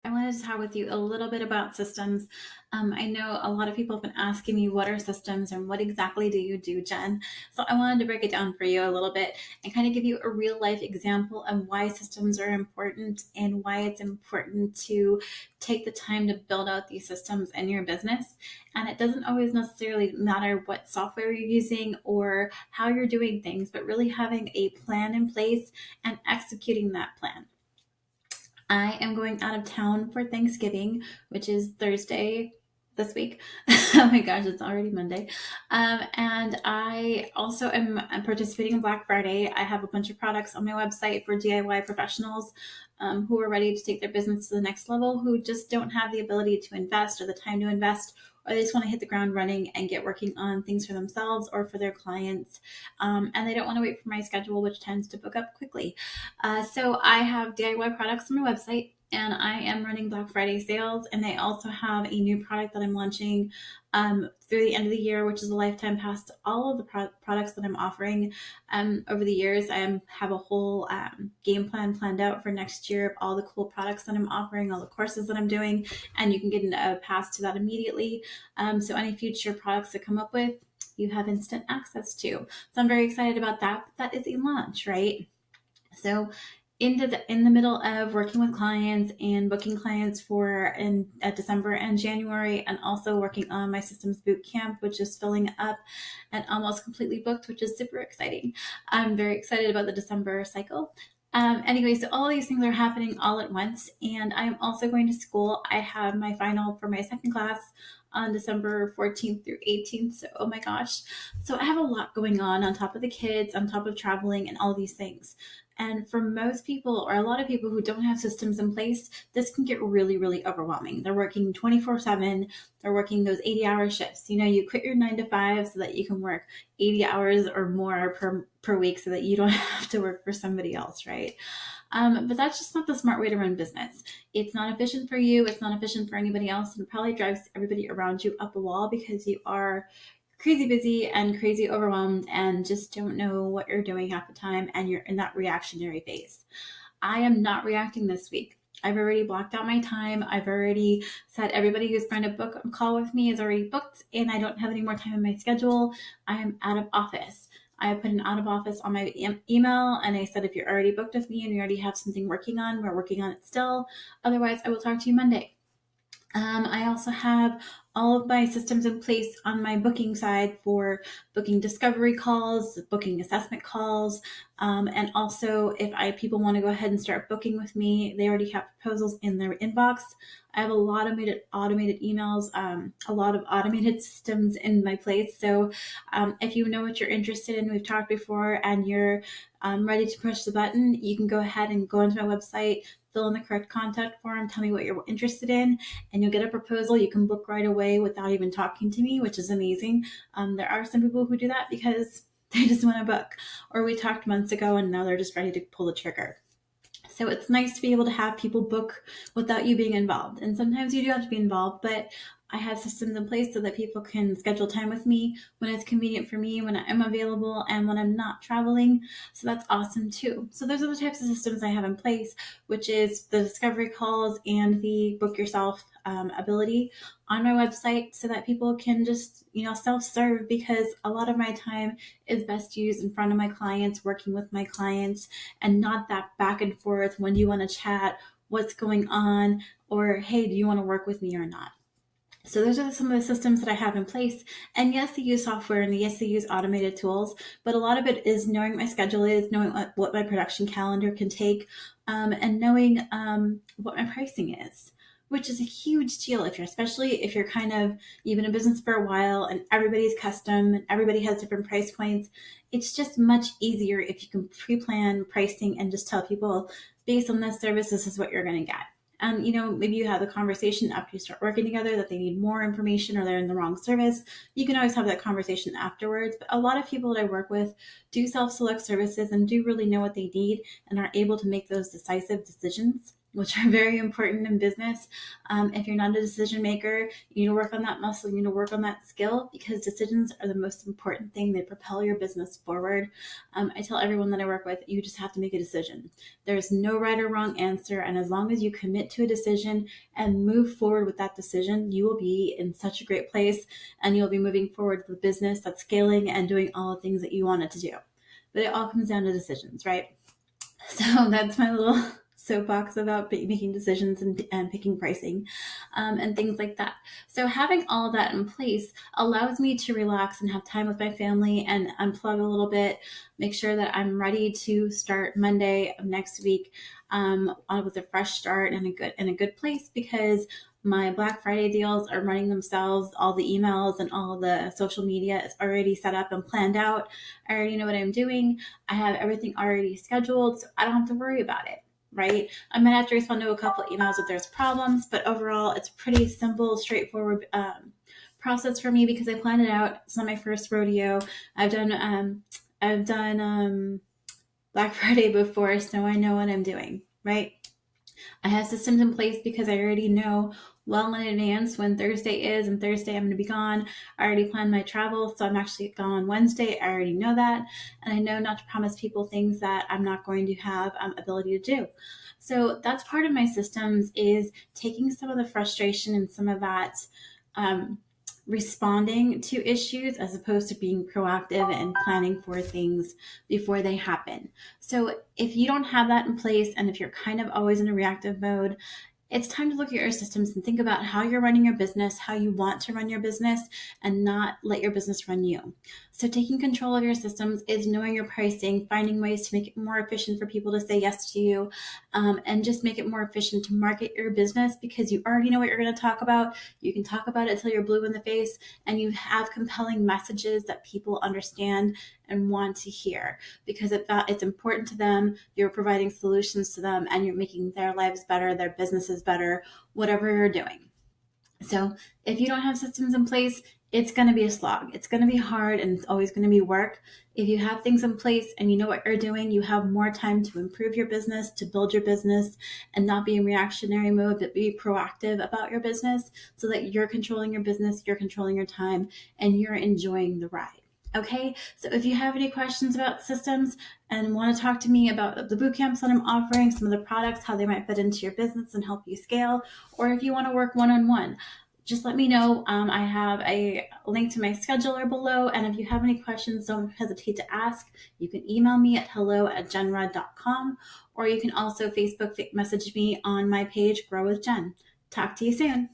I wanted to talk with you a little bit about systems. I know a lot of people have been asking me what are systems and what exactly do you do, Jen? So I wanted to break it down for you a little bit and kind of give you a real life example of why systems are important and why it's important to take the time to build out these systems in your business. And it doesn't always necessarily matter what software you're using or how you're doing things, but really having a plan in place and executing that plan. I am going out of town for Thanksgiving, which is Thursday this week. Oh my gosh, it's already Monday. And I also am participating in Black Friday. I have a bunch of products on my website for DIY professionals who are ready to take their business to the next level, who just don't have the ability to invest or the time to invest, or they just want to hit the ground running and get working on things for themselves or for their clients. And they don't want to wait for my schedule, which tends to book up quickly. So I have DIY products on my website and I am running Black Friday sales. And I also have a new product that I'm launching through the end of the year, which is a lifetime pass to all of the products that I'm offering over the years. I have a whole game plan planned out for next year of all the cool products that I'm offering, all the courses that I'm doing, and you can get a pass to that immediately. So any future products that come up with, you have instant access to. So I'm very excited about that. But that is a launch, right? So in the middle of working with clients and booking clients for in December and January, and also working on my systems boot camp, which is filling up and almost completely booked, which is super exciting. I'm very excited about the December cycle. Anyway, so all these things are happening all at once, and I'm also going to school. I have my final for my second class on December 14th through 18th. So, oh my gosh. So, I have a lot going on top of the kids, on top of traveling, and all these things. And for most people, or a lot of people who don't have systems in place, this can get really, really overwhelming. They're working 24/7, they're working those 80-hour shifts. You know, you quit your 9 to 5 so that you can work 80 hours or more per week so that you don't have to work for somebody else, right? But that's just not the smart way to run business. It's not efficient for you, it's not efficient for anybody else, and it probably drives everybody around you up a wall because you are crazy busy and crazy overwhelmed and just don't know what you're doing half the time and you're in that reactionary phase. I am not reacting this week. I've already blocked out my time. I've already said everybody who's going to book a call with me is already booked and I don't have any more time in my schedule. I am out of office. I put an out of office on my email and I said, if you're already booked with me and you already have something working on, we're working on it still. Otherwise, I will talk to you Monday. I also have all of my systems in place on my booking side for booking discovery calls, booking assessment calls, and also if people want to go ahead and start booking with me, they already have proposals in their inbox. I have a lot of automated emails, a lot of automated systems in my place. So if you know what you're interested in, we've talked before, and you're ready to push the button, you can go ahead and go into my website, fill in the correct contact form, tell me what you're interested in, and you'll get a proposal. You can book right away without even talking to me, which is amazing. There are some people who do that because they just want to book, or we talked months ago and now they're just ready to pull the trigger. So it's nice to be able to have people book without you being involved. And sometimes you do have to be involved, but I have systems in place so that people can schedule time with me when it's convenient for me, when I'm available, and when I'm not traveling. So that's awesome too. So those are the types of systems I have in place, which is the discovery calls and the book yourself ability on my website so that people can just, self-serve, because a lot of my time is best used in front of my clients, working with my clients, and not that back and forth. When do you want to chat? What's going on? Or, hey, do you want to work with me or not? So those are some of the systems that I have in place. And yes, they use software and yes, they use automated tools, but a lot of it is knowing my schedule is, knowing what my production calendar can take, and knowing what my pricing is, which is a huge deal especially if you're kind of, you've been in business for a while and everybody's custom and everybody has different price points. It's just much easier if you can pre-plan pricing and just tell people, based on this service, this is what you're going to get. And, maybe you have the conversation after you start working together that they need more information or they're in the wrong service. You can always have that conversation afterwards. But a lot of people that I work with do self-select services and do really know what they need and are able to make those decisive decisions. which are very important in business. If you're not a decision maker, you need to work on that muscle, you need to work on that skill, because decisions are the most important thing. They propel your business forward. I tell everyone that I work with, you just have to make a decision. There's no right or wrong answer. And as long as you commit to a decision and move forward with that decision, you will be in such a great place, and you'll be moving forward with a business that's scaling and doing all the things that you want it to do. But it all comes down to decisions, right? So that's my little soapbox about making decisions and picking pricing, and things like that. So having all of that in place allows me to relax and have time with my family and unplug a little bit, make sure that I'm ready to start Monday of next week, with a fresh start and a good place, because my Black Friday deals are running themselves. All the emails and all the social media is already set up and planned out. I already know what I'm doing. I have everything already scheduled, so I don't have to worry about it, right? I might have to respond to a couple of emails if there's problems, but overall, it's a pretty simple, straightforward process for me, because I planned it out. It's not my first rodeo. I've done Black Friday before, so I know what I'm doing, right? I have systems in place because I already know well in advance when Thursday is, and Thursday I'm going to be gone. I already planned my travel, so I'm actually gone on Wednesday. I already know that, and I know not to promise people things that I'm not going to have ability to do. So that's part of my systems, is taking some of the frustration and some of that um, responding to issues, as opposed to being proactive and planning for things before they happen. So if you don't have that in place, and if you're kind of always in a reactive mode, it's time to look at your systems and think about how you're running your business, how you want to run your business, and not let your business run you. So taking control of your systems is knowing your pricing, finding ways to make it more efficient for people to say yes to you, and just make it more efficient to market your business, because you already know what you're going to talk about. You can talk about it till you're blue in the face, and you have compelling messages that people understand and want to hear, because it's important to them. You're providing solutions to them, and you're making their lives better, their businesses better, whatever you're doing. So if you don't have systems in place, it's going to be a slog. It's going to be hard, and it's always going to be work. If you have things in place and you know what you're doing, you have more time to improve your business, to build your business, and not be in reactionary mode, but be proactive about your business, so that you're controlling your business, you're controlling your time, and you're enjoying the ride. Okay, so if you have any questions about systems and want to talk to me about the boot camps that I'm offering, some of the products, how they might fit into your business and help you scale, or if you want to work one-on-one, just let me know. I have a link to my scheduler below, and if you have any questions, don't hesitate to ask. You can email me at hello@jenrud.com, or you can also Facebook message me on my page, Grow with Jen. Talk to you soon.